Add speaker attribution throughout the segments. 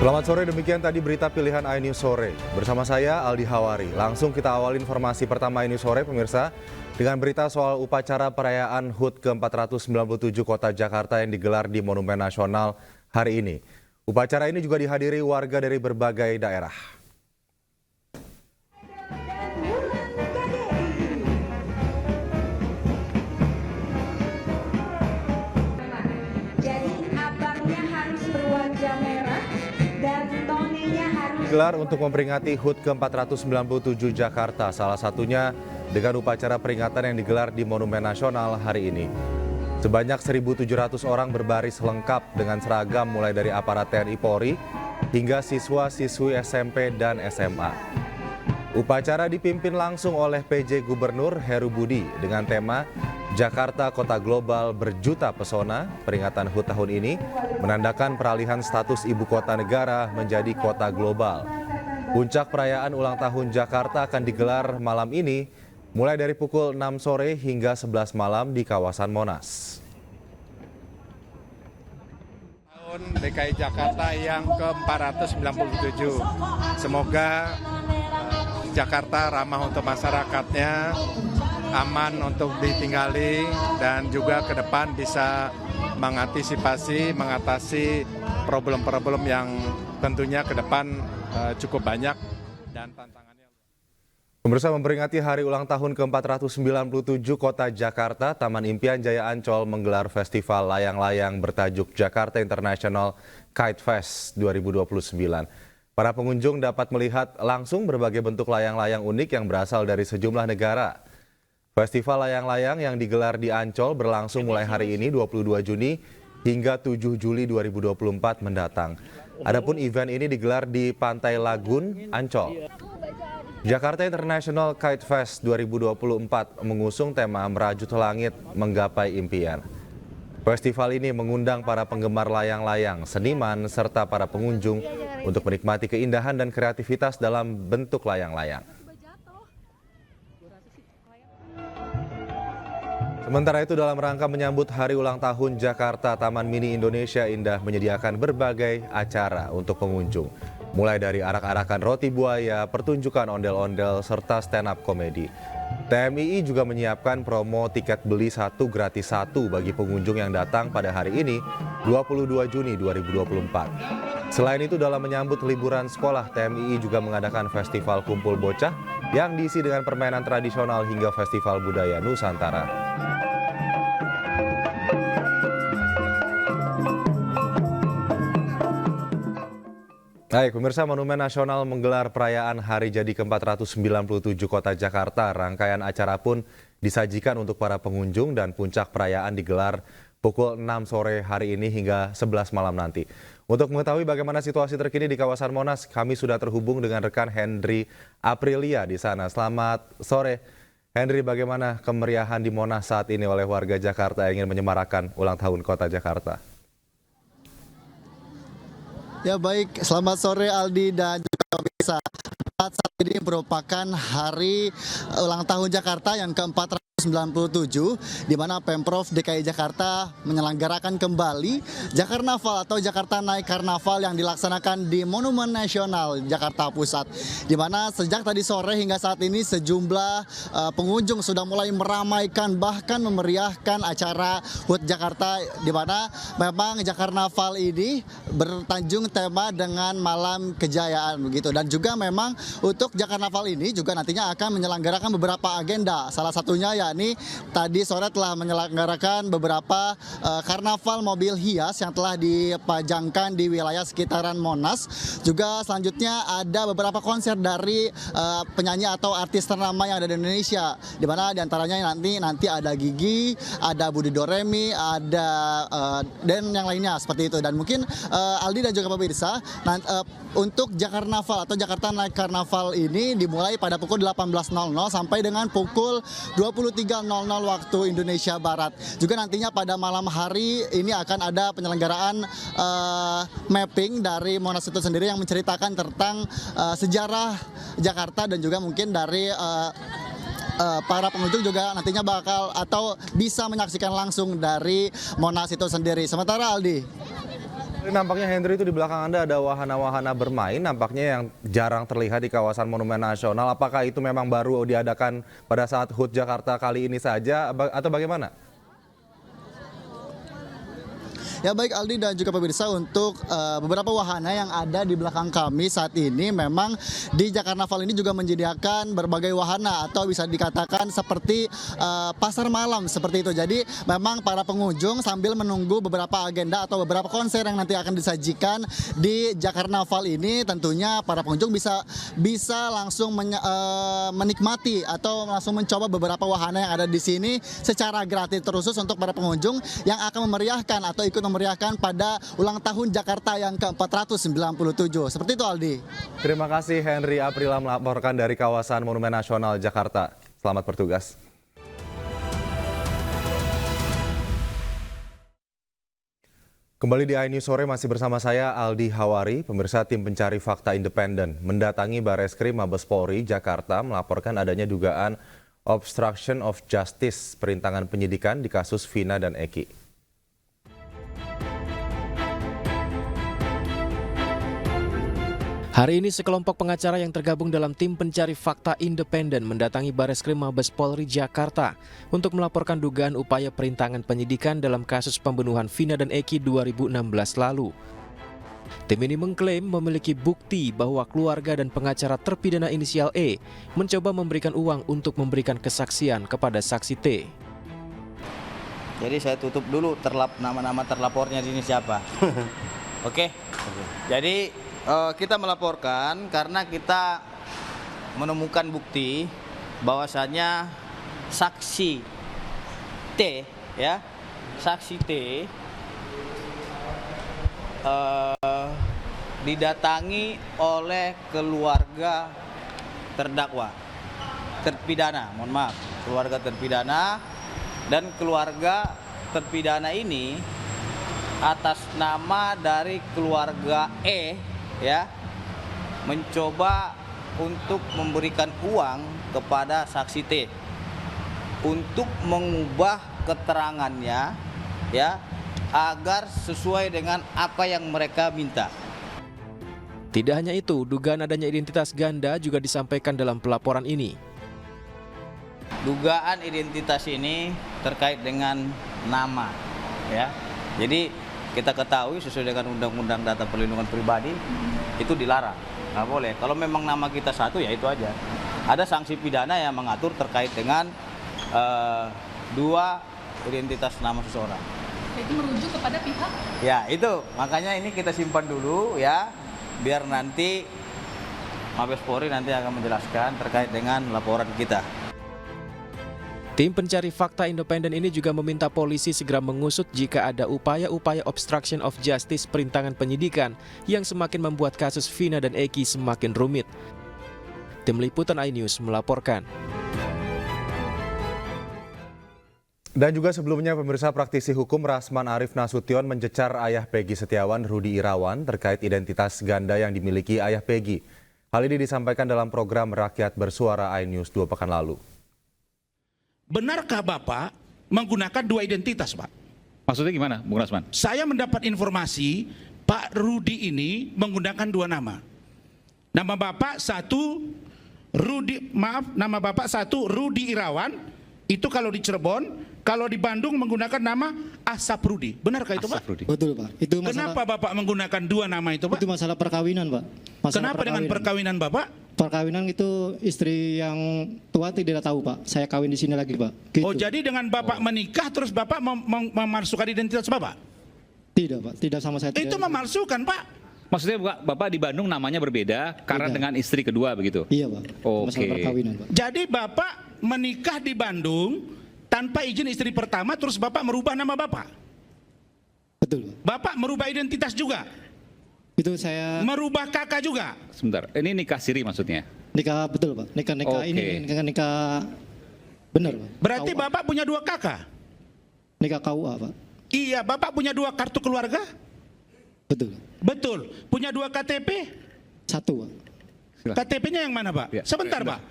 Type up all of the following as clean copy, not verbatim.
Speaker 1: Selamat sore, demikian tadi berita pilihan iNews Sore. Bersama saya Aldi Hawari. Langsung kita awal informasi pertama iNews Sore, pemirsa, dengan berita soal upacara perayaan HUT ke-497 Kota Jakarta yang digelar di Monumen Nasional hari ini. Upacara ini juga dihadiri warga dari berbagai daerah. Digelar untuk memperingati HUT ke-497 Jakarta, salah satunya dengan upacara peringatan yang digelar di Monumen Nasional hari ini. Sebanyak 1.700 orang berbaris lengkap dengan seragam mulai dari aparat TNI Polri hingga siswa-siswi SMP dan SMA. Upacara dipimpin langsung oleh PJ Gubernur Heru Budi dengan tema Jakarta Kota Global Berjuta Pesona. Peringatan HUT tahun ini menandakan peralihan status ibu kota negara menjadi kota global. Puncak perayaan ulang tahun Jakarta akan digelar malam ini mulai dari pukul 6 sore hingga 11 malam di kawasan Monas.
Speaker 2: Tahun DKI Jakarta yang ke-497. Semoga Jakarta ramah untuk masyarakatnya, aman untuk ditinggali, dan juga ke depan bisa mengatasi problem-problem yang tentunya ke depan cukup banyak dan tantangannya.
Speaker 1: Pemirsa, memperingati hari ulang tahun ke-497 Kota Jakarta, Taman Impian Jaya Ancol menggelar festival layang-layang bertajuk Jakarta International Kite Fest 2029. Para pengunjung dapat melihat langsung berbagai bentuk layang-layang unik yang berasal dari sejumlah negara. Festival layang-layang yang digelar di Ancol berlangsung mulai hari ini 22 Juni hingga 7 Juli 2024 mendatang. Adapun event ini digelar di Pantai Lagun, Ancol. Jakarta International Kite Fest 2024 mengusung tema Merajut Langit Menggapai Impian. Festival ini mengundang para penggemar layang-layang, seniman, serta para pengunjung untuk menikmati keindahan dan kreativitas dalam bentuk layang-layang. Sementara itu, dalam rangka menyambut Hari Ulang Tahun Jakarta, Taman Mini Indonesia Indah menyediakan berbagai acara untuk pengunjung. Mulai dari arak-arakan roti buaya, pertunjukan ondel-ondel, serta stand-up komedi. TMII juga menyiapkan promo tiket beli 1 gratis 1 bagi pengunjung yang datang pada hari ini, 22 Juni 2024. Selain itu, dalam menyambut liburan sekolah, TMII juga mengadakan festival kumpul bocah yang diisi dengan permainan tradisional hingga festival budaya Nusantara. Baik, pemirsa, Monumen Nasional menggelar perayaan Hari Jadi ke-497 Kota Jakarta. Rangkaian acara pun disajikan untuk para pengunjung dan puncak perayaan digelar pukul 6 sore hari ini hingga 11 malam nanti. Untuk mengetahui bagaimana situasi terkini di kawasan Monas, kami sudah terhubung dengan rekan Henry Aprilia di sana. Selamat sore, Henry. Bagaimana kemeriahan di Monas saat ini oleh warga Jakarta yang ingin menyemarakan ulang tahun Kota Jakarta?
Speaker 3: Ya baik, selamat sore Aldi dan juga pemirsa. Saat ini merupakan hari ulang tahun Jakarta yang ke-497, di mana Pemprov DKI Jakarta menyelenggarakan kembali Jakarnaval atau Jakarta Night Karnaval yang dilaksanakan di Monumen Nasional Jakarta Pusat. Di mana sejak tadi sore hingga saat ini sejumlah pengunjung sudah mulai meramaikan bahkan memeriahkan acara HUT Jakarta, di mana memang Jakarnaval ini bertanjung tema dengan malam kejayaan begitu. Dan juga memang untuk Jakarnaval ini juga nantinya akan menyelenggarakan beberapa agenda. Salah satunya yakni tadi sore telah menyelenggarakan beberapa karnaval mobil hias yang telah dipajangkan di wilayah sekitaran Monas. Juga selanjutnya ada beberapa konser dari penyanyi atau artis ternama yang ada di Indonesia, di mana diantaranya nanti ada Gigi, ada Budi Doremi, ada dan yang lainnya seperti itu. Dan mungkin Aldi dan juga pemirsa, untuk Jakarnaval atau Jakarta Night Karnaval ini dimulai pada pukul 18.00 sampai dengan pukul 23.00 waktu Indonesia Barat. Juga nantinya pada malam hari ini akan ada penyelenggaraan mapping dari Monas itu sendiri yang menceritakan tentang sejarah Jakarta, dan juga mungkin dari para pengunjung juga nantinya bakal atau bisa menyaksikan langsung dari Monas itu sendiri. Sementara Aldi.
Speaker 1: Nampaknya Henry itu di belakang Anda ada wahana-wahana bermain, nampaknya yang jarang terlihat di kawasan Monumen Nasional. Apakah itu memang baru diadakan pada saat HUT Jakarta kali ini saja atau bagaimana?
Speaker 3: Ya baik Aldi dan juga pemirsa, untuk beberapa wahana yang ada di belakang kami saat ini memang di Jakarnaval ini juga menyediakan berbagai wahana atau bisa dikatakan seperti pasar malam seperti itu. Jadi memang para pengunjung sambil menunggu beberapa agenda atau beberapa konser yang nanti akan disajikan di Jakarnaval ini, tentunya para pengunjung bisa langsung menikmati atau langsung mencoba beberapa wahana yang ada di sini secara gratis, terusus untuk para pengunjung yang akan memeriahkan atau ikut memeriahkan pada ulang tahun Jakarta yang ke-497. Seperti itu Aldi.
Speaker 1: Terima kasih Henry Aprila melaporkan dari kawasan Monumen Nasional Jakarta. Selamat bertugas. Kembali di iNews Sore masih bersama saya Aldi Hawari. Pemirsa, tim pencari fakta independen mendatangi Bareskrim Mabes Polri Jakarta melaporkan adanya dugaan obstruction of justice perintangan penyidikan di kasus Vina dan Eki.
Speaker 4: Hari ini sekelompok pengacara yang tergabung dalam tim pencari fakta independen mendatangi Bareskrim Mabes Polri Jakarta untuk melaporkan dugaan upaya perintangan penyidikan dalam kasus pembunuhan Vina dan Eki 2016 lalu. Tim ini mengklaim memiliki bukti bahwa keluarga dan pengacara terpidana inisial E mencoba memberikan uang untuk memberikan kesaksian kepada saksi T.
Speaker 5: Jadi saya tutup dulu nama-nama terlapornya di sini siapa. Oke. Jadi kita melaporkan karena kita menemukan bukti bahwasannya saksi T, ya, saksi T didatangi oleh keluarga terdakwa, terpidana, keluarga terpidana, dan keluarga terpidana ini atas nama dari keluarga E, ya, mencoba untuk memberikan uang kepada saksi T untuk mengubah keterangannya, ya, agar sesuai dengan apa yang mereka minta.
Speaker 4: Tidak hanya itu, dugaan adanya identitas ganda juga disampaikan dalam pelaporan ini.
Speaker 5: Dugaan identitas ini terkait dengan nama, ya. Jadi kita ketahui sesuai dengan Undang-Undang Data Perlindungan Pribadi itu dilarang, nggak boleh. Kalau memang nama kita satu ya itu aja. Ada sanksi pidana yang mengatur terkait dengan dua identitas nama seseorang.
Speaker 6: Itu merujuk kepada pihak?
Speaker 5: Ya itu, makanya ini kita simpan dulu ya, biar nanti Mabes Polri nanti akan menjelaskan terkait dengan laporan kita.
Speaker 4: Tim pencari fakta independen ini juga meminta polisi segera mengusut jika ada upaya-upaya obstruction of justice perintangan penyidikan yang semakin membuat kasus Vina dan Eki semakin rumit. Tim Liputan iNews melaporkan.
Speaker 1: Dan juga sebelumnya pemirsa, praktisi hukum Rasman Arif Nasution mencecar ayah Peggy Setiawan, Rudi Irawan, terkait identitas ganda yang dimiliki ayah Peggy. Hal ini disampaikan dalam program Rakyat Bersuara iNews 2 pekan lalu.
Speaker 7: Benarkah Bapak menggunakan dua identitas, Pak?
Speaker 8: Maksudnya gimana, Bung Rasman?
Speaker 7: Saya mendapat informasi Pak Rudi ini menggunakan dua nama. Nama Bapak satu Rudi Irawan, itu kalau di Cirebon, kalau di Bandung menggunakan nama Asap Rudi. Benarkah itu, Pak?
Speaker 8: Rudi.
Speaker 9: Betul, Pak. Itu masalah,
Speaker 7: kenapa Bapak menggunakan dua nama itu, Pak?
Speaker 9: itu masalah perkawinan, Pak.
Speaker 7: Kenapa dengan perkawinan Bapak?
Speaker 9: Perkawinan itu istri yang tua tidak tahu, Pak. Saya kawin di sini lagi, Pak. Gitu.
Speaker 7: Oh, jadi dengan Bapak menikah terus Bapak memalsukan identitas Bapak?
Speaker 9: Tidak, Pak. Tidak, sama saya.
Speaker 7: Itu memalsukan, Pak.
Speaker 8: Maksudnya Bapak di Bandung namanya berbeda karena
Speaker 9: Beda.
Speaker 8: dengan istri kedua begitu?
Speaker 9: Iya, Pak.
Speaker 8: Oke.
Speaker 9: Masalah perkawinan, Pak.
Speaker 7: Jadi Bapak menikah di Bandung tanpa izin istri pertama, terus Bapak merubah nama Bapak?
Speaker 9: Betul, Pak.
Speaker 7: Bapak merubah identitas juga?
Speaker 9: Itu saya
Speaker 7: Merubah kakak juga?
Speaker 8: Sebentar, ini nikah siri maksudnya?
Speaker 9: nikah, betul, Pak. Nikah
Speaker 8: Oke.
Speaker 9: ini nikah benar, Pak.
Speaker 7: Berarti
Speaker 9: KUA.
Speaker 7: Bapak punya dua kakak?
Speaker 9: Nikah KUA, Pak.
Speaker 7: Iya, Bapak punya dua kartu keluarga?
Speaker 9: Betul.
Speaker 7: Betul. Punya dua KTP?
Speaker 9: Satu, Pak.
Speaker 8: Silahkan.
Speaker 7: KTP-nya yang mana, Pak?
Speaker 8: Ya.
Speaker 7: Sebentar, Pak.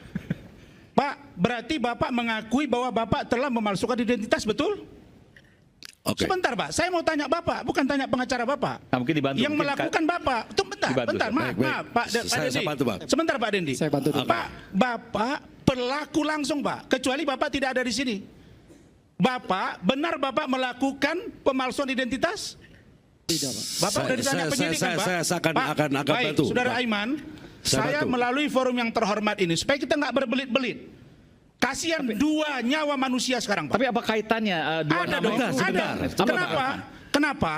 Speaker 7: Pak, berarti Bapak mengakui bahwa Bapak telah memalsukan identitas, betul? Sebentar Pak, saya mau tanya Bapak, bukan tanya pengacara Bapak.
Speaker 8: Nah, mungkin dibantu.
Speaker 7: Yang
Speaker 8: Mungkin
Speaker 7: melakukan Bapak, itu bentar, maaf, Pak
Speaker 10: Saya
Speaker 7: Dendi.
Speaker 10: bantu, Bang.
Speaker 7: Sebentar Pak Dendi.
Speaker 9: Saya bantu, Bang.
Speaker 7: Pak, Bapak pelaku langsung Pak, kecuali Bapak tidak ada di sini. Benar Bapak melakukan pemalsuan identitas?
Speaker 9: Tidak, Pak.
Speaker 7: Bapak sudah ditanya penyidik kan Pak?
Speaker 10: Saya akan
Speaker 7: baik,
Speaker 10: bantu,
Speaker 7: Saudara
Speaker 10: Pak.
Speaker 7: Aiman,
Speaker 10: Saya
Speaker 7: saya
Speaker 10: bantu.
Speaker 7: melalui forum yang terhormat ini, supaya kita nggak berbelit-belit. Kasihan 2 nyawa manusia sekarang Pak.
Speaker 8: Tapi apa kaitannya dua
Speaker 7: Ada
Speaker 8: nama
Speaker 7: dong,
Speaker 8: itu?
Speaker 7: ada. Kenapa?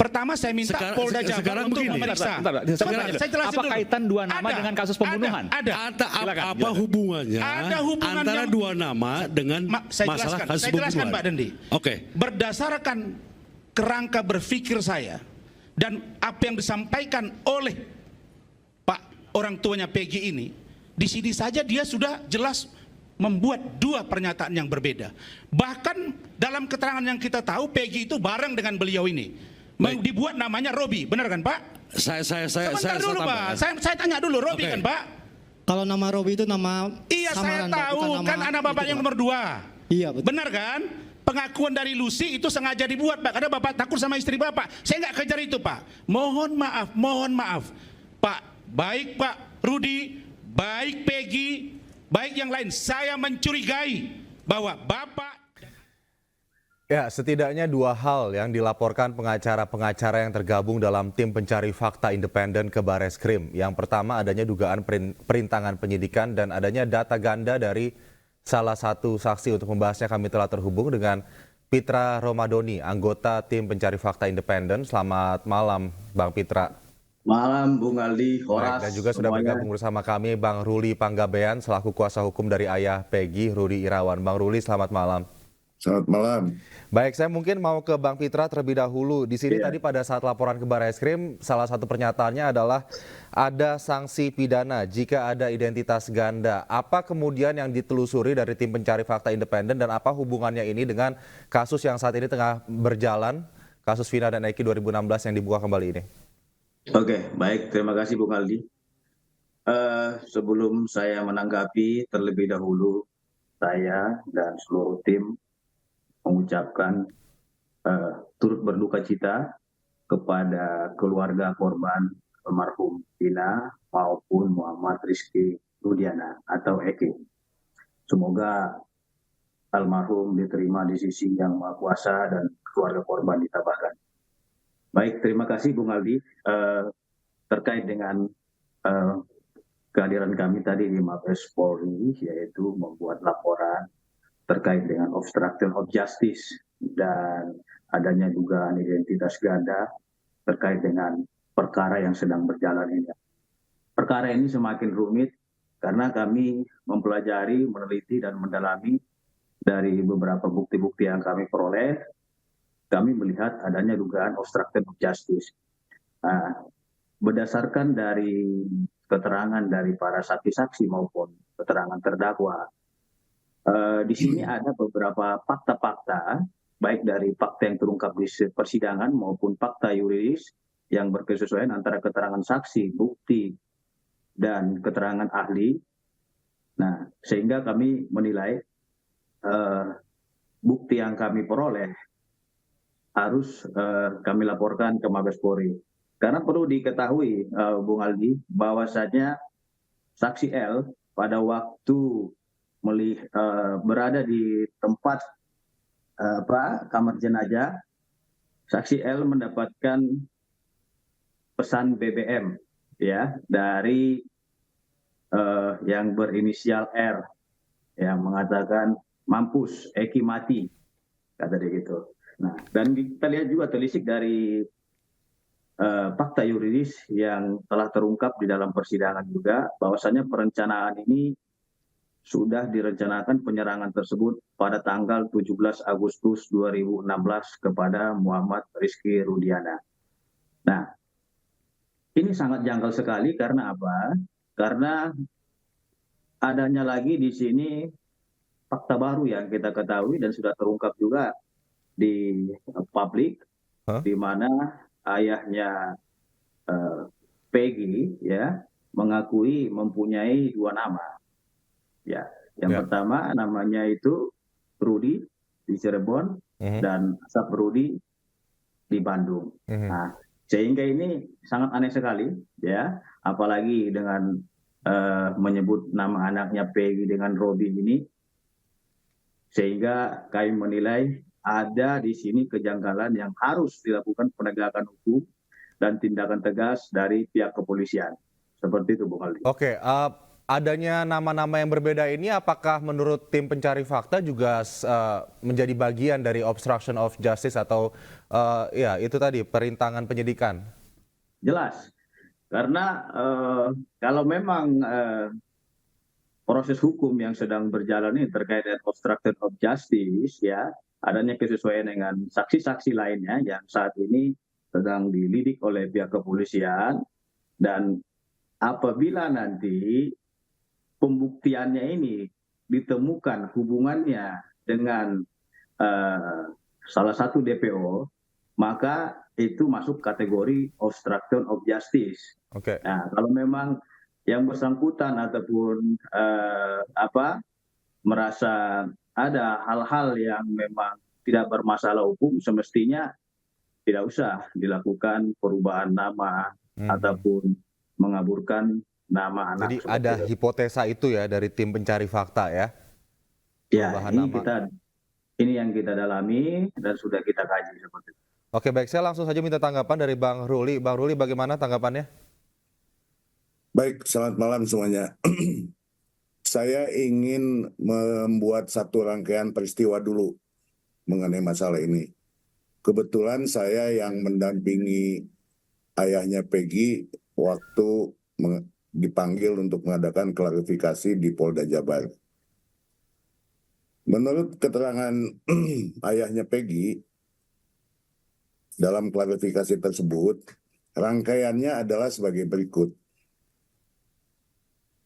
Speaker 7: Pertama saya minta Polda Jabar
Speaker 10: sekarang
Speaker 7: untuk
Speaker 10: begini.
Speaker 7: memeriksa.
Speaker 8: Sebentar,
Speaker 7: Saya jelasin
Speaker 8: apa
Speaker 7: dulu.
Speaker 8: kaitan 2 nama dengan kasus pembunuhan?
Speaker 7: Ada.
Speaker 8: Silakan,
Speaker 10: Apa hubungannya
Speaker 7: Ada hubungan
Speaker 10: antara
Speaker 7: yang-
Speaker 10: 2 nama dengan
Speaker 7: Saya
Speaker 10: masalah
Speaker 7: jelaskan,
Speaker 10: kasus
Speaker 7: saya jelaskan
Speaker 10: pembunuhan?
Speaker 7: Pak Dendi.
Speaker 10: Oke.
Speaker 7: Berdasarkan kerangka berpikir saya dan apa yang disampaikan oleh Pak orang tuanya Peggy ini, di sini saja dia sudah jelas membuat 2 pernyataan yang berbeda. Bahkan dalam keterangan yang kita tahu Peggy itu bareng dengan beliau ini. Dibuat namanya Robi, benar kan Pak? Sebentar dulu Pak, saya tanya dulu Robi kan Pak?
Speaker 9: Kalau nama Robi itu nama
Speaker 7: Iya saya
Speaker 9: samaran, Pak,
Speaker 7: tahu,
Speaker 9: bukan nama
Speaker 7: kan anak Bapak
Speaker 9: itu,
Speaker 7: yang
Speaker 9: Pak.
Speaker 7: nomor 2.
Speaker 9: Iya, betul.
Speaker 7: Benar kan? Pengakuan dari Lucy itu sengaja dibuat Pak, karena Bapak takut sama istri Bapak. Saya nggak kejar itu Pak. Mohon maaf Pak, baik Pak Rudi, baik Peggy, baik yang lain, saya mencurigai bahwa Bapak.
Speaker 1: Ya, setidaknya 2 hal yang dilaporkan pengacara-pengacara yang tergabung dalam tim pencari fakta independen ke Bareskrim. Yang pertama adanya dugaan perintangan penyidikan dan adanya data ganda dari salah satu saksi. Untuk membahasnya kami telah terhubung dengan Pitra Romadoni, anggota tim pencari fakta independen. Selamat malam Bang Pitra.
Speaker 11: Malam Bung Aldi, Horas.
Speaker 1: Dan juga sudah bergabung bersama kami Bang Ruli Panggabean selaku kuasa hukum dari ayah Peggy, Rudi Irawan. Bang Ruli, selamat malam.
Speaker 10: Selamat malam.
Speaker 1: Baik, saya mungkin mau ke Bang Pitra terlebih dahulu. Di sini tadi pada saat laporan ke Bareskrim, salah satu pernyataannya adalah ada sanksi pidana jika ada identitas ganda. Apa kemudian yang ditelusuri dari tim pencari fakta independen dan apa hubungannya ini dengan kasus yang saat ini tengah berjalan, kasus Vina dan Eki 2016 yang dibuka kembali ini?
Speaker 11: Oke, baik. Terima kasih Bung Aldi. Sebelum saya menanggapi terlebih dahulu, saya dan seluruh tim mengucapkan turut berduka cita kepada keluarga korban almarhum Vina maupun Muhammad Rizky Rudiana atau Eki. Semoga almarhum diterima di sisi yang Maha Kuasa dan keluarga korban ditabahkan. Baik, terima kasih Bung Aldi. Terkait dengan kehadiran kami tadi di Mabes Polri, yaitu membuat laporan terkait dengan obstruction of justice dan adanya dugaan identitas ganda terkait dengan perkara yang sedang berjalan ini. Perkara ini semakin rumit karena kami mempelajari, meneliti, dan mendalami dari beberapa bukti-bukti yang kami peroleh. Kami melihat adanya dugaan obstruction of justice. Berdasarkan dari keterangan dari para saksi-saksi maupun keterangan terdakwa, di sini ada beberapa fakta-fakta, baik dari fakta yang terungkap di persidangan maupun fakta yuridis yang berkesesuaian antara keterangan saksi, bukti, dan keterangan ahli. Nah, sehingga kami menilai bukti yang kami peroleh harus kami laporkan ke Mabes Polri. Karena perlu diketahui, Bung Aldi, bahwasanya saksi L pada waktu berada di tempat kamar jenazah, saksi L mendapatkan pesan BBM ya dari yang berinisial R yang mengatakan mampus Eki mati, kata dia gitu. Nah, dan kita lihat juga telisik dari fakta yuridis yang telah terungkap di dalam persidangan juga bahwasanya perencanaan ini sudah direncanakan penyerangan tersebut pada tanggal 17 Agustus 2016 kepada Muhammad Rizky Rudiana. Nah, ini sangat janggal sekali karena apa? Karena adanya lagi di sini fakta baru yang kita ketahui dan sudah terungkap juga di publik, di mana ayahnya Peggy ya mengakui mempunyai 2 nama. Ya, yang pertama namanya itu Rudi di Cirebon, dan Saprudi di Bandung. Nah, sehingga ini sangat aneh sekali, ya, apalagi dengan menyebut nama anaknya Peggy dengan Robi ini, sehingga kami menilai ada di sini kejanggalan yang harus dilakukan penegakan hukum dan tindakan tegas dari pihak kepolisian. Seperti itu, Bung Aldi.
Speaker 1: Oke, adanya nama-nama yang berbeda ini apakah menurut tim pencari fakta juga menjadi bagian dari obstruction of justice atau ya itu tadi perintangan penyidikan?
Speaker 11: Jelas, karena kalau memang proses hukum yang sedang berjalan ini terkait dengan obstruction of justice, ya, adanya kesesuaian dengan saksi-saksi lainnya yang saat ini sedang dilidik oleh pihak kepolisian, dan apabila nanti pembuktiannya ini ditemukan hubungannya dengan salah satu DPO, maka itu masuk kategori obstruction of justice.
Speaker 1: Oke.
Speaker 11: Nah, kalau memang yang bersangkutan ataupun merasa ada hal-hal yang memang tidak bermasalah hukum, semestinya tidak usah dilakukan perubahan nama ataupun mengaburkan nama anak.
Speaker 1: Jadi ada hipotesa itu ya dari tim pencari fakta ya?
Speaker 11: Ya, ini yang kita dalami dan sudah kita kaji seperti itu.
Speaker 1: Oke, baik, saya langsung saja minta tanggapan dari Bang Ruli. Bang Ruli, bagaimana tanggapannya?
Speaker 10: Baik, selamat malam semuanya. Saya ingin membuat satu rangkaian peristiwa dulu mengenai masalah ini. Kebetulan saya yang mendampingi ayahnya Peggy waktu dipanggil untuk mengadakan klarifikasi di Polda Jabar. Menurut keterangan ayahnya Peggy, dalam klarifikasi tersebut, rangkaiannya adalah sebagai berikut.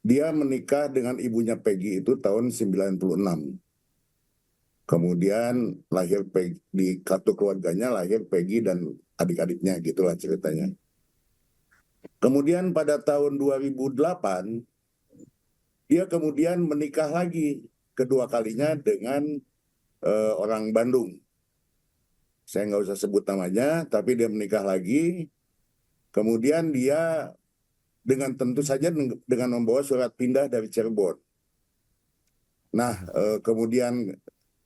Speaker 10: Dia menikah dengan ibunya Peggy itu tahun 96. Kemudian lahir Peggy, di kartu keluarganya lahir Peggy dan adik-adiknya, gitulah ceritanya. Kemudian pada tahun 2008, dia kemudian menikah lagi kedua kalinya dengan orang Bandung. Saya nggak usah sebut namanya, tapi dia menikah lagi. Kemudian dia dengan tentu saja dengan membawa surat pindah dari Cirebon. Nah, kemudian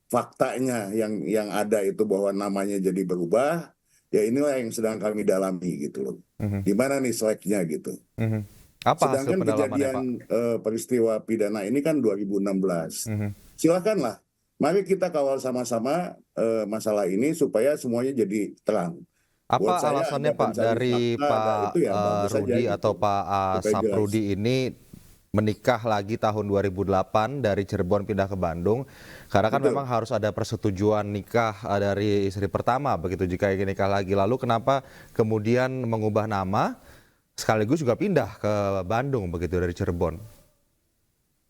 Speaker 10: faktanya yang ada itu bahwa namanya jadi berubah, ya inilah yang sedang kami dalami gitu loh. Gimana nih seleknya gitu.
Speaker 1: Apa
Speaker 10: sedangkan
Speaker 1: hasil pendalamannya,
Speaker 10: kejadian peristiwa pidana ini kan 2016. Silakanlah, mari kita kawal sama-sama masalah ini supaya semuanya jadi terang.
Speaker 1: Apa alasannya Pak dari Pak Rudi atau Pak Saprudi ini menikah lagi tahun 2008 dari Cirebon pindah ke Bandung? Karena kan memang harus ada persetujuan nikah dari istri pertama begitu jika ingin nikah lagi. Lalu kenapa kemudian mengubah nama sekaligus juga pindah ke Bandung begitu dari Cirebon?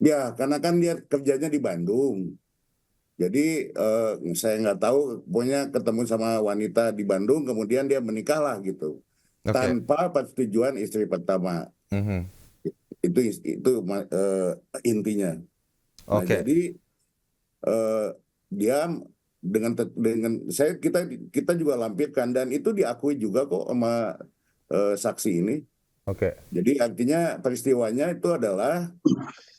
Speaker 10: Ya, karena kan dia kerjanya di Bandung. Jadi saya nggak tahu, pokoknya ketemu sama wanita di Bandung, kemudian dia menikah lah gitu, tanpa persetujuan istri pertama. Itu intinya. Nah, jadi dia dengan kita juga lampirkan dan itu diakui juga kok sama saksi ini. Jadi artinya peristiwanya itu adalah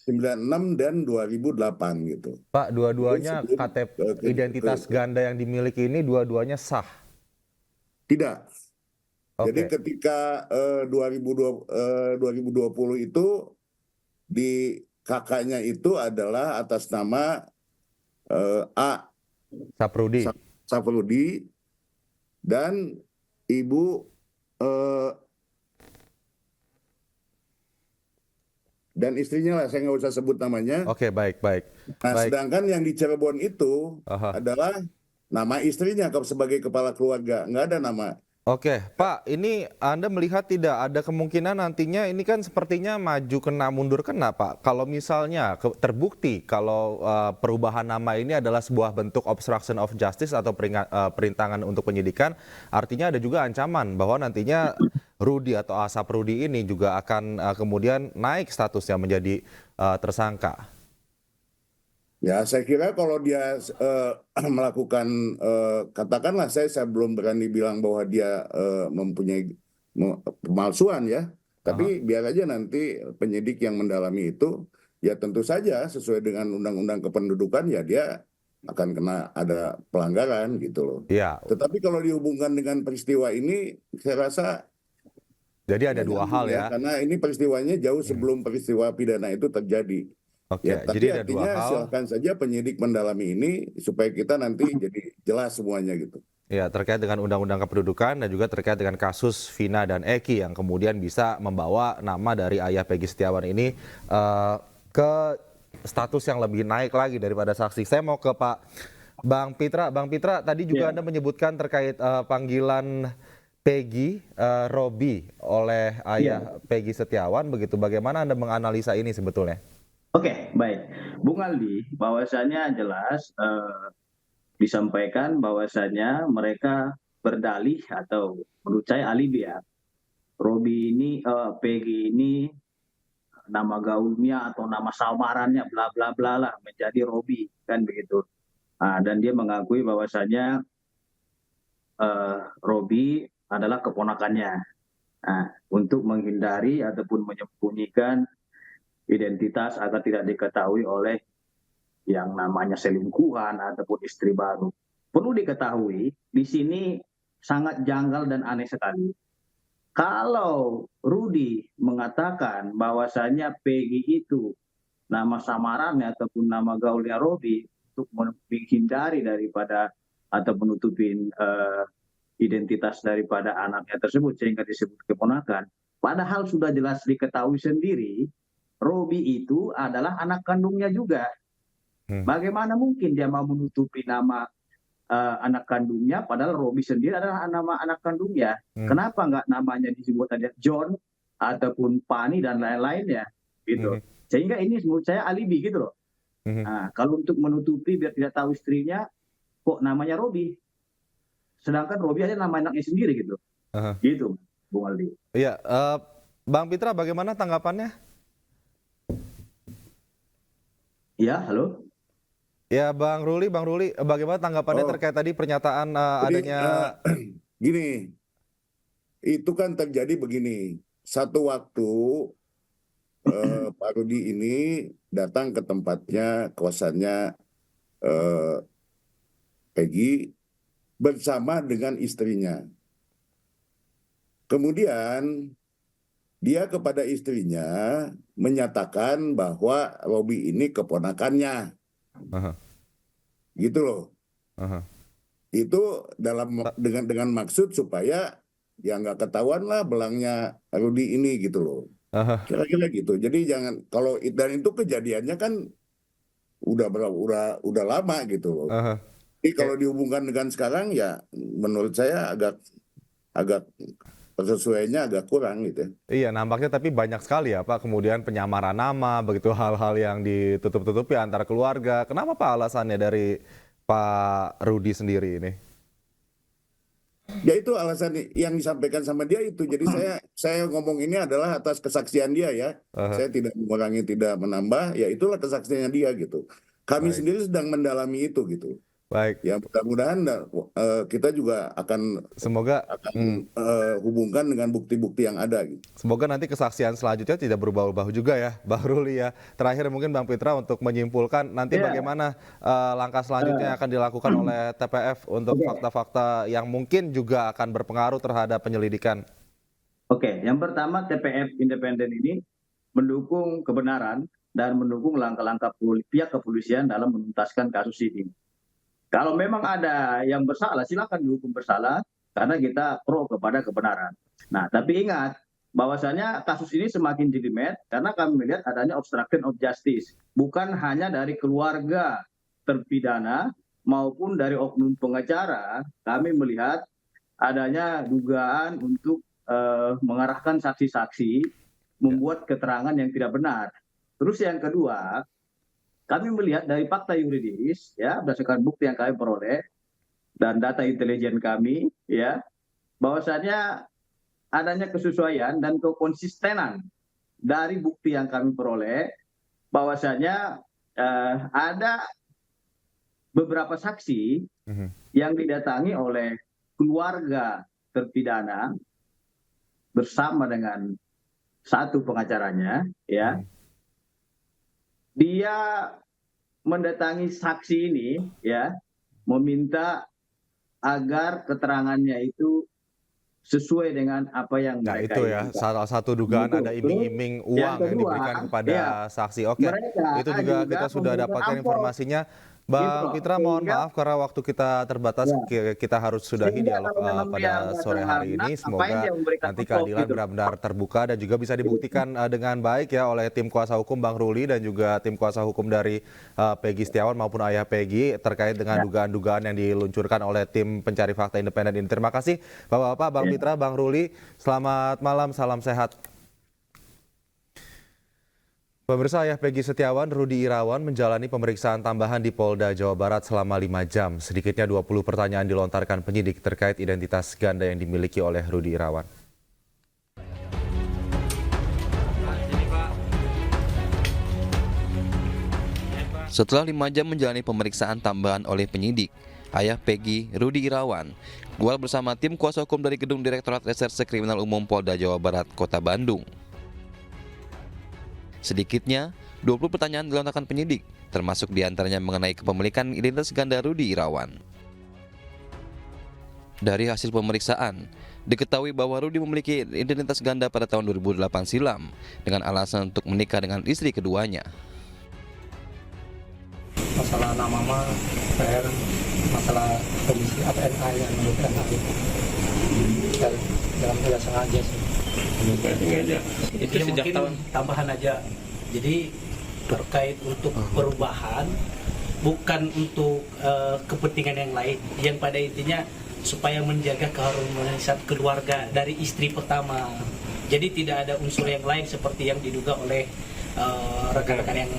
Speaker 10: 96 dan 2008 gitu.
Speaker 1: Pak, dua-duanya KTP identitas ganda yang dimiliki ini dua-duanya sah?
Speaker 10: Tidak. Jadi ketika 2020 itu di kakaknya itu adalah atas nama A. Saprudi dan ibu dan istrinya lah, saya nggak usah sebut namanya.
Speaker 1: Oke, baik.
Speaker 10: Nah, sedangkan yang di Cirebon itu adalah nama istrinya sebagai kepala keluarga, nggak ada nama.
Speaker 1: Oke, Pak, ini Anda melihat tidak ada kemungkinan nantinya ini kan sepertinya maju kena mundur kena, Pak. Kalau misalnya terbukti kalau perubahan nama ini adalah sebuah bentuk obstruction of justice atau perintangan untuk penyidikan, artinya ada juga ancaman bahwa nantinya Rudi atau Asap Rudi ini juga akan kemudian naik statusnya menjadi tersangka.
Speaker 10: Ya, saya kira kalau dia melakukan, katakanlah saya belum berani bilang bahwa dia mempunyai pemalsuan ya. Tapi biar aja nanti penyidik yang mendalami itu, ya tentu saja sesuai dengan undang-undang kependudukan ya dia akan kena ada pelanggaran gitu loh.
Speaker 1: Iya.
Speaker 10: Tetapi kalau dihubungkan dengan peristiwa ini, saya rasa
Speaker 1: Jadi ada dua hal ya.
Speaker 10: karena ini peristiwanya jauh sebelum peristiwa pidana itu terjadi.
Speaker 1: Oke,
Speaker 10: Ya, tapi
Speaker 1: jadi ada dua
Speaker 10: artinya
Speaker 1: hal.
Speaker 10: silakan saja penyidik mendalami ini supaya kita nanti jadi jelas semuanya gitu.
Speaker 1: Ya, terkait dengan undang-undang kependudukan dan juga terkait dengan kasus Vina dan Eki yang kemudian bisa membawa nama dari ayah Peggy Setiawan ini ke status yang lebih naik lagi daripada saksi. Saya mau ke Pak Bang Pitra. Bang Pitra, tadi juga Anda menyebutkan terkait panggilan Peggy Robi oleh ayah Peggy Setiawan. Begitu, bagaimana Anda menganalisa ini sebetulnya?
Speaker 11: Oke, baik. Bung Aldi, bahwasanya jelas disampaikan bahwasanya mereka berdalih atau menurut saya alibi ya. Robi ini, Peggy ini nama gaulnya atau nama samarannya bla bla bla lah menjadi Robi kan begitu. Dan dia mengakui bahwasanya Robi adalah keponakannya. Untuk menghindari ataupun menyembunyikan identitas agar tidak diketahui oleh yang namanya selingkuhan ataupun istri baru. Perlu diketahui, di sini sangat janggal dan aneh sekali. Kalau Rudi mengatakan bahwasanya Peggy itu nama samarannya ataupun nama gaulnya Robi untuk menghindari daripada atau menutupin identitas daripada anaknya tersebut sehingga disebut keponakan, padahal sudah jelas diketahui sendiri Robi itu adalah anak kandungnya juga. Bagaimana mungkin dia mau menutupi nama anak kandungnya, padahal Robi sendiri adalah nama anak kandungnya. Kenapa nggak namanya disebut aja John ataupun Pani dan lain-lainnya, gitu. Sehingga ini menurut saya alibi gitu loh. Kalau untuk menutupi biar tidak tahu istrinya, kok namanya Robi, sedangkan Robi aja nama anaknya sendiri gitu. Gitu, Bung Aldi.
Speaker 1: Iya, Bang Pitra, bagaimana tanggapannya?
Speaker 11: Ya, halo.
Speaker 1: Ya, Bang Ruli, bagaimana tanggapannya terkait tadi pernyataan adanya...
Speaker 10: Gini, itu kan terjadi begini. Satu waktu Pak Rudi ini datang ke tempatnya, kosannya Peggy bersama dengan istrinya. Kemudian dia kepada istrinya menyatakan bahwa Robi ini keponakannya. Gitu loh. Itu dengan maksud supaya ya nggak ketahuan lah belangnya Rudi ini gitu loh. Kira-kira gitu. Jadi jangan, kalau dan itu kejadiannya kan udah lama gitu loh. Jadi kalau dihubungkan dengan sekarang ya menurut saya agak persesuaiannya agak kurang gitu.
Speaker 1: Iya, nampaknya tapi banyak sekali ya Pak, kemudian penyamaran nama, begitu hal-hal yang ditutup-tutupi antara keluarga. Kenapa Pak alasannya dari Pak Rudi sendiri ini?
Speaker 10: Ya itu alasan yang disampaikan sama dia itu. Jadi saya ngomong ini adalah atas kesaksian dia ya. Saya tidak mengurangi, tidak menambah, ya itulah kesaksiannya dia gitu. Kami sendiri sedang mendalami itu gitu.
Speaker 1: Baik.
Speaker 10: Ya mudah-mudahan kita juga akan hubungkan dengan bukti-bukti yang ada. Gitu.
Speaker 1: Semoga nanti kesaksian selanjutnya tidak berubah-ubah juga ya, Bang Ruli ya. Terakhir mungkin Bang Pitra untuk menyimpulkan nanti bagaimana langkah selanjutnya yang akan dilakukan oleh TPF untuk fakta-fakta yang mungkin juga akan berpengaruh terhadap penyelidikan.
Speaker 11: Oke, yang pertama TPF independen ini mendukung kebenaran dan mendukung langkah-langkah pihak kepolisian dalam menuntaskan kasus ini. Kalau memang ada yang bersalah, silakan dihukum bersalah, karena kita pro kepada kebenaran. Nah, tapi ingat, bahwasanya kasus ini semakin jelimet, karena kami melihat adanya obstruction of justice. Bukan hanya dari keluarga terpidana, maupun dari oknum pengacara, kami melihat adanya dugaan untuk mengarahkan saksi-saksi, membuat keterangan yang tidak benar. Terus yang kedua, kami melihat dari fakta yuridis, ya, berdasarkan bukti yang kami peroleh dan data intelijen kami, ya, bahwasanya adanya kesesuaian dan kekonsistenan dari bukti yang kami peroleh, bahwasanya ada beberapa saksi yang didatangi oleh keluarga terpidana bersama dengan satu pengacaranya, ya. Dia mendatangi saksi ini, ya, meminta agar keterangannya itu sesuai dengan apa yang
Speaker 1: Nah
Speaker 11: mereka
Speaker 1: itu ya,
Speaker 11: inginkan.
Speaker 1: salah satu dugaan
Speaker 11: Betul.
Speaker 1: ada iming-iming uang
Speaker 11: Yang
Speaker 1: yang
Speaker 11: kedua,
Speaker 1: diberikan kepada
Speaker 11: ya,
Speaker 1: saksi. Oke,
Speaker 11: mereka
Speaker 1: itu juga
Speaker 11: juga
Speaker 1: kita sudah
Speaker 11: memberikan
Speaker 1: dapatkan
Speaker 11: amplop.
Speaker 1: informasinya. Bang
Speaker 11: Gitu.
Speaker 1: Pitra, mohon
Speaker 11: Sehingga-
Speaker 1: maaf karena waktu kita terbatas, kita harus sudahi
Speaker 11: Sehingga
Speaker 1: dialog
Speaker 11: kalau memang dia
Speaker 1: pada
Speaker 11: nggak
Speaker 1: sore hari ini.
Speaker 11: terhadap,
Speaker 1: Semoga
Speaker 11: ngapain dia memberikan
Speaker 1: nanti
Speaker 11: amplop
Speaker 1: keadilan
Speaker 11: gitu.
Speaker 1: benar-benar terbuka dan juga bisa dibuktikan dengan baik ya oleh tim kuasa hukum Bang Ruli dan juga tim kuasa hukum dari Peggy Setiawan maupun ayah Peggy terkait dengan dugaan-dugaan yang diluncurkan oleh tim pencari fakta independen ini. Terima kasih Bapak-Bapak, Bang Pitra, Bang Ruli. Selamat malam, salam sehat. Pemirsa, ayah Peggy Setiawan, Rudi Irawan, menjalani pemeriksaan tambahan di Polda Jawa Barat selama 5 jam. Sedikitnya 20 pertanyaan dilontarkan penyidik terkait identitas ganda yang dimiliki oleh Rudi Irawan.
Speaker 12: Setelah 5 jam menjalani pemeriksaan tambahan oleh penyidik, ayah Peggy, Rudi Irawan, keluar bersama tim kuasa hukum dari Gedung Direktorat Reserse Kriminal Umum Polda Jawa Barat, Kota Bandung. Sedikitnya 20 pertanyaan dilontarkan penyidik, termasuk diantaranya mengenai kepemilikan identitas ganda Rudi Irawan. Dari hasil pemeriksaan, diketahui bahwa Rudi memiliki identitas ganda pada tahun 2008 silam dengan alasan untuk menikah dengan istri keduanya.
Speaker 9: Masalah nama mah, PR, masalah komisi APNA yang menurut itu dalam tidak sengaja sih.
Speaker 13: Itu sejak tahun tambahan aja. Jadi terkait untuk perubahan, bukan untuk kepentingan yang lain. Yang pada intinya supaya menjaga keharmonisan keluarga dari istri pertama. Jadi tidak ada unsur yang lain seperti yang diduga oleh rekan-rekan yang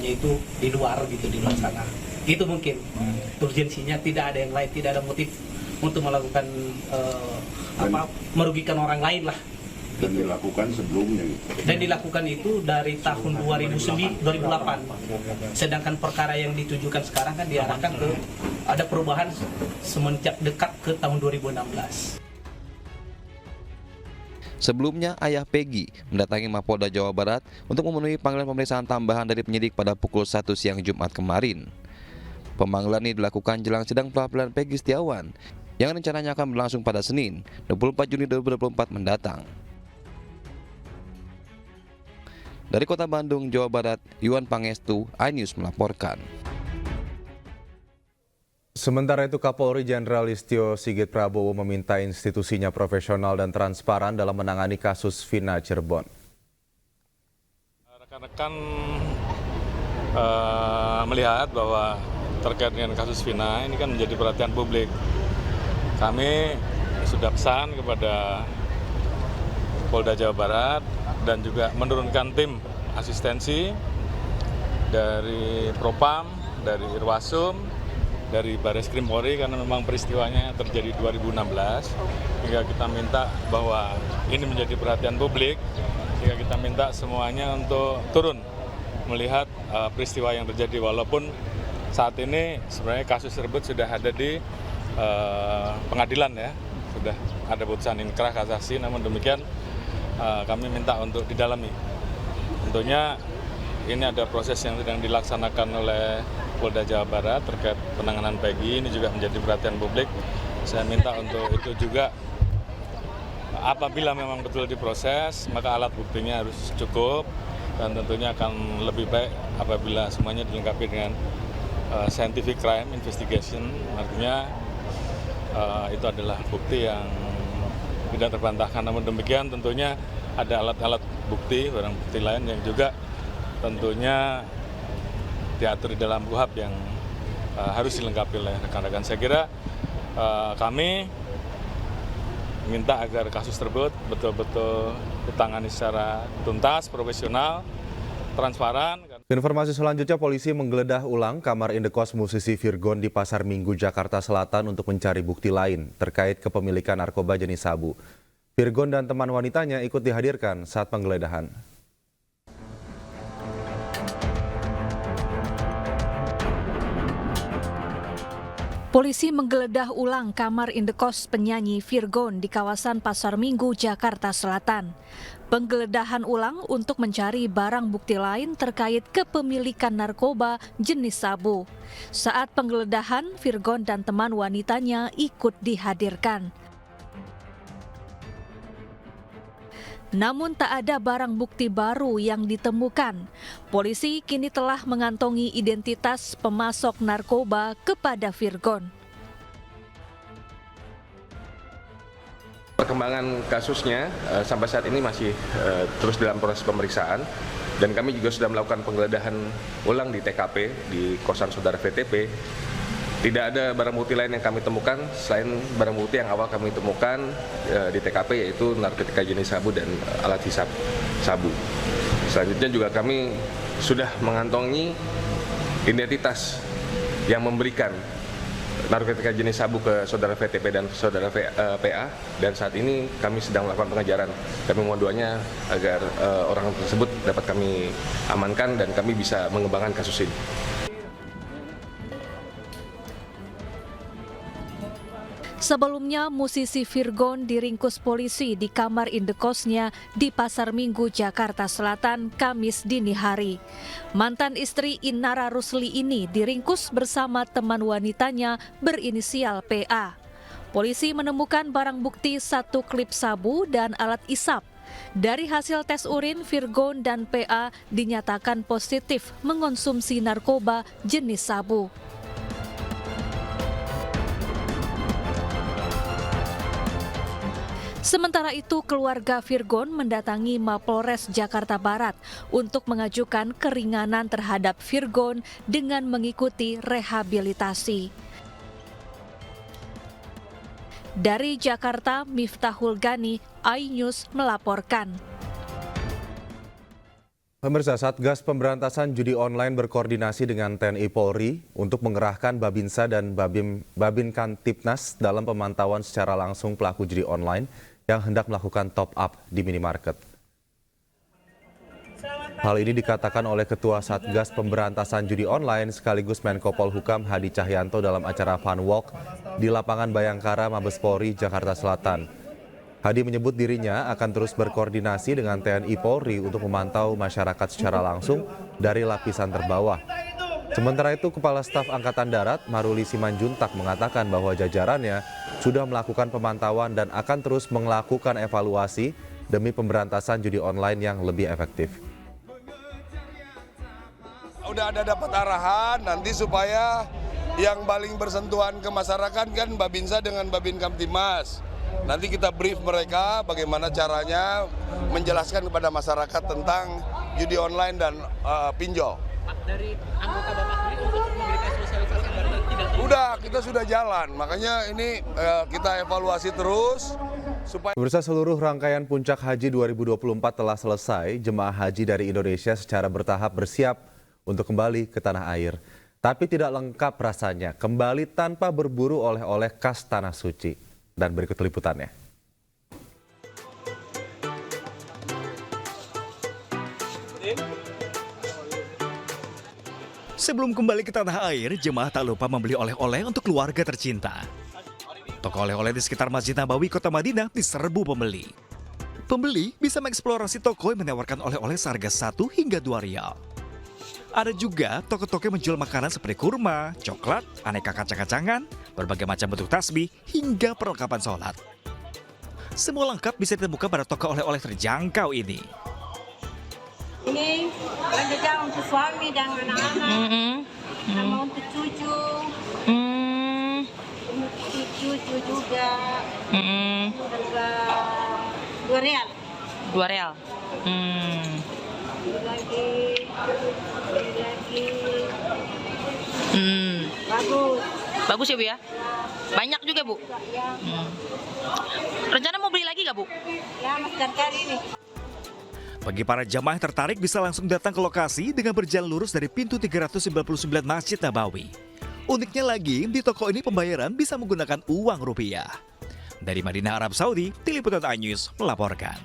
Speaker 13: itu di luar sana. Itu mungkin urgensinya, tidak ada yang lain, tidak ada motif untuk melakukan merugikan orang lain lah.
Speaker 10: Dan dilakukan sebelumnya gitu.
Speaker 13: Dan dilakukan itu dari tahun 2008. Sedangkan perkara yang ditujukan sekarang kan diarahkan ke ada perubahan semenjak dekat ke tahun 2016.
Speaker 12: Sebelumnya, ayah Peggy mendatangi Mapolda Jawa Barat untuk memenuhi panggilan pemeriksaan tambahan dari penyidik pada pukul 1 siang Jumat kemarin. Pemanggilan ini dilakukan jelang sidang pra-peradilan Peggy Setiawan yang rencananya akan berlangsung pada Senin, 24 Juni 2024 mendatang. Dari Kota Bandung, Jawa Barat, Yuan Pangestu, iNews melaporkan.
Speaker 1: Sementara itu, Kapolri Jenderal Listio Sigit Prabowo meminta institusinya profesional dan transparan dalam menangani kasus Vina Cirebon.
Speaker 2: Rekan-rekan melihat bahwa terkait dengan kasus Vina ini kan menjadi perhatian publik. Kami sudah pesan kepada Polda Jawa Barat dan juga menurunkan tim asistensi dari Propam, dari Irwasum, dari Bareskrim Polri karena memang peristiwanya terjadi 2016. Hingga kita minta bahwa ini menjadi perhatian publik, hingga kita minta semuanya untuk turun melihat peristiwa yang terjadi, walaupun saat ini sebenarnya kasus tersebut sudah ada di pengadilan ya, sudah ada putusan inkrah kasasi, namun demikian kami minta untuk didalami. Tentunya ini ada proses yang sedang dilaksanakan oleh Polda Jawa Barat terkait penanganan Peggy, ini juga menjadi perhatian publik. Saya minta untuk itu juga, apabila memang betul diproses, maka alat buktinya harus cukup dan tentunya akan lebih baik apabila semuanya dilengkapi dengan scientific crime investigation, artinya itu adalah bukti yang tidak terbantahkan. Namun demikian tentunya ada alat-alat bukti, barang bukti lain yang juga tentunya diatur di dalam KUHP yang harus dilengkapi oleh rekan-rekan. Saya kira kami minta agar kasus tersebut betul-betul ditangani secara tuntas, profesional, transparan.
Speaker 1: Informasi selanjutnya, polisi menggeledah ulang kamar indekos musisi Virgon di Pasar Minggu, Jakarta Selatan untuk mencari bukti lain terkait kepemilikan narkoba jenis sabu. Virgon dan teman wanitanya ikut dihadirkan saat penggeledahan.
Speaker 6: Polisi menggeledah ulang kamar indekos penyanyi Virgon di kawasan Pasar Minggu, Jakarta Selatan. Penggeledahan ulang untuk mencari barang bukti lain terkait kepemilikan narkoba jenis sabu. Saat penggeledahan, Virgon dan teman wanitanya ikut dihadirkan. Namun tak ada barang bukti baru yang ditemukan. Polisi kini telah mengantongi identitas pemasok narkoba kepada Virgon.
Speaker 14: Perkembangan kasusnya sampai saat ini masih terus dalam proses pemeriksaan dan kami juga sudah melakukan penggeledahan ulang di TKP di kosan saudara VTP. Tidak ada barang bukti lain yang kami temukan selain barang bukti yang awal kami temukan di TKP, yaitu narkotika jenis sabu dan alat hisap sabu. Selanjutnya juga kami sudah mengantongi identitas yang memberikan narkotika jenis sabu ke saudara VTP dan saudara PA, dan saat ini kami sedang melakukan pengejaran. Kami mohon doanya agar orang tersebut dapat kami amankan dan kami bisa mengembangkan kasus ini.
Speaker 6: Sebelumnya, musisi Virgon diringkus polisi di kamar indekosnya di Pasar Minggu, Jakarta Selatan, Kamis dini hari. Mantan istri Inara Rusli ini diringkus bersama teman wanitanya berinisial PA. Polisi menemukan barang bukti 1 klip sabu dan alat isap. Dari hasil tes urin, Virgon dan PA dinyatakan positif mengonsumsi narkoba jenis sabu. Sementara itu, keluarga Virgon mendatangi Mapolres Jakarta Barat untuk mengajukan keringanan terhadap Virgon dengan mengikuti rehabilitasi. Dari Jakarta, Miftahul Gani, iNews melaporkan.
Speaker 1: Pemirsa, Satgas Pemberantasan Judi Online berkoordinasi dengan TNI Polri untuk mengerahkan Babinsa dan Babin Kantipnas dalam pemantauan secara langsung pelaku judi online yang hendak melakukan top up di minimarket. Hal ini dikatakan oleh Ketua Satgas Pemberantasan Judi Online sekaligus Menko Polhukam Hadi Cahyanto dalam acara Fun Walk di lapangan Bayangkara, Mabes Polri, Jakarta Selatan. Hadi menyebut dirinya akan terus berkoordinasi dengan TNI Polri untuk memantau masyarakat secara langsung dari lapisan terbawah. Sementara itu, Kepala Staf Angkatan Darat Maruli Simanjuntak mengatakan bahwa jajarannya sudah melakukan pemantauan dan akan terus melakukan evaluasi demi pemberantasan judi online yang lebih efektif.
Speaker 15: Udah ada dapat arahan nanti supaya yang paling bersentuhan ke masyarakat kan Babinsa dengan Babin Kamtibmas. Nanti kita brief mereka bagaimana caranya menjelaskan kepada masyarakat tentang judi online dan pinjol.
Speaker 13: Dari anggota Bapak sendiri untuk memberikan sosialisasi agar tidak
Speaker 15: Udah, kita sudah jalan, makanya ini kita evaluasi terus supaya.
Speaker 1: Pemirsa, seluruh rangkaian Puncak Haji 2024 telah selesai. Jemaah haji dari Indonesia secara bertahap bersiap untuk kembali ke tanah air. Tapi tidak lengkap rasanya kembali tanpa berburu oleh-oleh khas Tanah Suci. Dan berikut liputannya.
Speaker 16: Sebelum kembali ke tanah air, jemaah tak lupa membeli oleh-oleh untuk keluarga tercinta. Toko oleh-oleh di sekitar Masjid Nabawi, Kota Madinah diserbu pembeli. Pembeli bisa mengeksplorasi toko yang menawarkan oleh-oleh seharga 1 hingga 2 rial. Ada juga toko-toko yang menjual makanan seperti kurma, coklat, aneka kacang-kacangan, berbagai macam bentuk tasbih, hingga perlengkapan sholat. Semua lengkap bisa ditemukan pada toko oleh-oleh terjangkau ini.
Speaker 17: Ini belanja untuk suami dan anak-anak, sama untuk cucu, untuk cucu juga, harga 2 rial.
Speaker 18: 2 rial.
Speaker 17: Lagi. Bagus.
Speaker 18: Bagus ya Bu ya? Banyak juga Bu? Rencana mau beli lagi nggak Bu?
Speaker 17: Ya, mas cari ini.
Speaker 16: Bagi para jamaah yang tertarik bisa langsung datang ke lokasi dengan berjalan lurus dari pintu 399 Masjid Nabawi. Uniknya lagi, di toko ini pembayaran bisa menggunakan uang rupiah. Dari Madinah, Arab Saudi, Tim Liputan iNews melaporkan.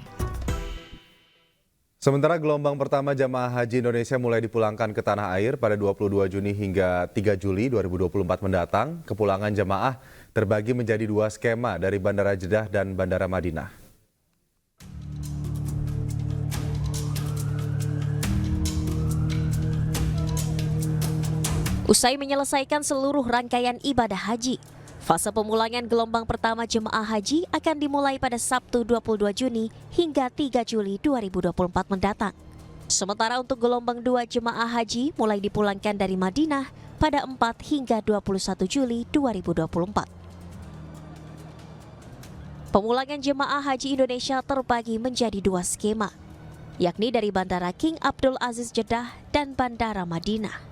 Speaker 1: Sementara gelombang pertama jamaah haji Indonesia mulai dipulangkan ke tanah air pada 22 Juni hingga 3 Juli 2024 mendatang. Kepulangan jamaah terbagi menjadi 2 skema dari Bandara Jeddah dan Bandara Madinah.
Speaker 19: Usai menyelesaikan seluruh rangkaian ibadah haji, fase pemulangan gelombang pertama jemaah haji akan dimulai pada Sabtu 22 Juni hingga 3 Juli 2024 mendatang. Sementara untuk gelombang 2 jemaah haji mulai dipulangkan dari Madinah pada 4 hingga 21 Juli 2024. Pemulangan jemaah haji Indonesia terbagi menjadi 2 skema, yakni dari Bandara King Abdul Aziz Jeddah dan Bandara Madinah.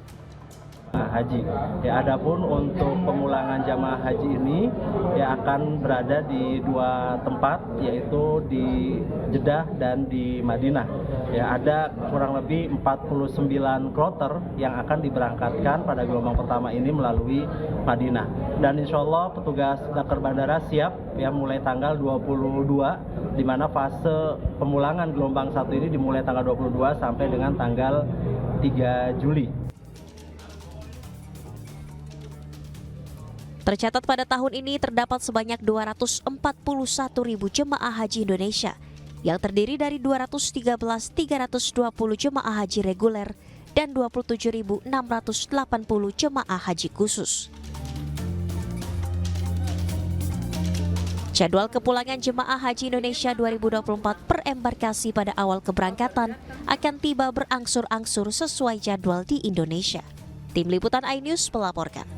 Speaker 20: Haji. Ya, adapun untuk pemulangan jamaah haji ini ya akan berada di 2 tempat, yaitu di Jeddah dan di Madinah. Ya, ada kurang lebih 49 kloter yang akan diberangkatkan pada gelombang pertama ini melalui Madinah. Dan insya Allah petugas Dakar Bandara siap ya mulai tanggal 22, di mana fase pemulangan gelombang 1 ini dimulai tanggal 22 sampai dengan tanggal 3 Juli.
Speaker 19: Tercatat pada tahun ini terdapat sebanyak 241.000 jemaah haji Indonesia yang terdiri dari 320 jemaah haji reguler dan 27.680 jemaah haji khusus. Jadwal kepulangan jemaah haji Indonesia 2024 per embarkasi pada awal keberangkatan akan tiba berangsur-angsur sesuai jadwal di Indonesia. Tim Liputan iNews melaporkan.